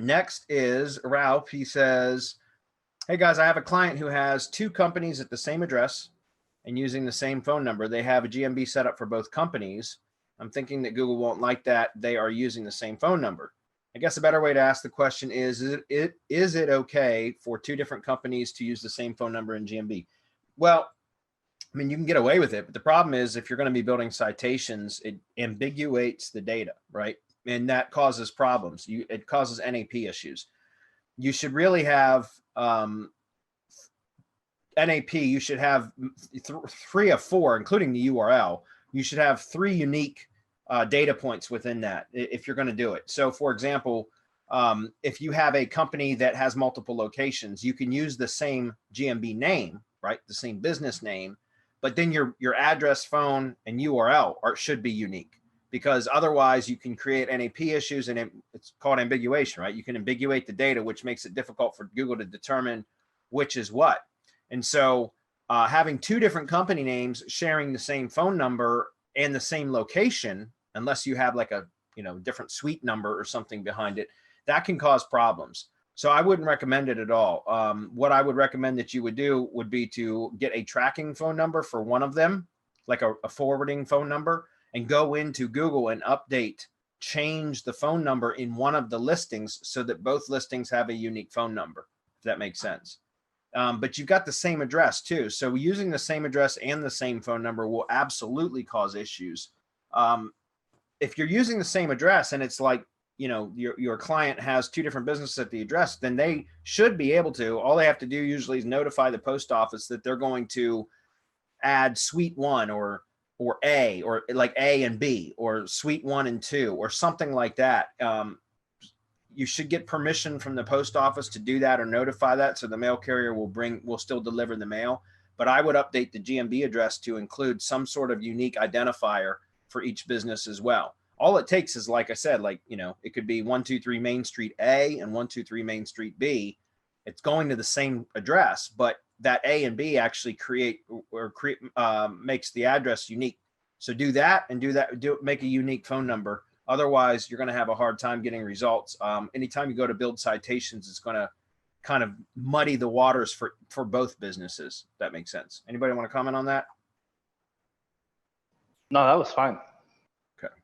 Next is Ralph. He says, hey guys, I have a client who has two companies at the same address and using the same phone number. They have a GMB set up for both companies. I'm thinking that Google won't like that. They are using the same phone number. I guess a better way to ask the question is it okay for two different companies to use the same phone number in GMB? Well, I mean, you can get away with it, but the problem is if you're going to be building citations, it ambiguates the data, right? And that causes problems. It causes NAP issues. You should really have NAP. You should have 3 of 4, including the URL. You should have 3 unique data points within that if you're going to do it. So, for example, if you have a company that has multiple locations, you can use the same GMB name, right? The same business name, but then your address, phone, and URL should be unique, because otherwise you can create NAP issues, and it's called ambiguation, right? You can ambiguate the data, which makes it difficult for Google to determine which is what. And so having 2 different company names sharing the same phone number and the same location, unless you have like a different suite number or something behind it, that can cause problems. So I wouldn't recommend it at all. What I would recommend that you would do would be to get a tracking phone number for one of them, like a forwarding phone number, and go into Google and change the phone number in one of the listings so that both listings have a unique phone number, if that makes sense. But you've got the same address too. So using the same address and the same phone number will absolutely cause issues. If you're using the same address and it's like, your client has 2 different businesses at the address, then they should be able to, all they have to do usually is notify the post office that they're going to add suite 1 or A, or like A and B, or suite 1 and 2, or something like that. You should get permission from the post office to do that or notify that, so the mail carrier will still deliver the mail. But I would update the GMB address to include some sort of unique identifier for each business as well. All it takes is, like I said, it could be 123 Main Street A and 123 Main Street B. It's going to the same address, but that A and B actually makes the address unique. So do that, and make a unique phone number. Otherwise, you're going to have a hard time getting results. Anytime you go to build citations, it's going to kind of muddy the waters for both businesses. If that makes sense. Anybody want to comment on that? No, that was fine. Okay.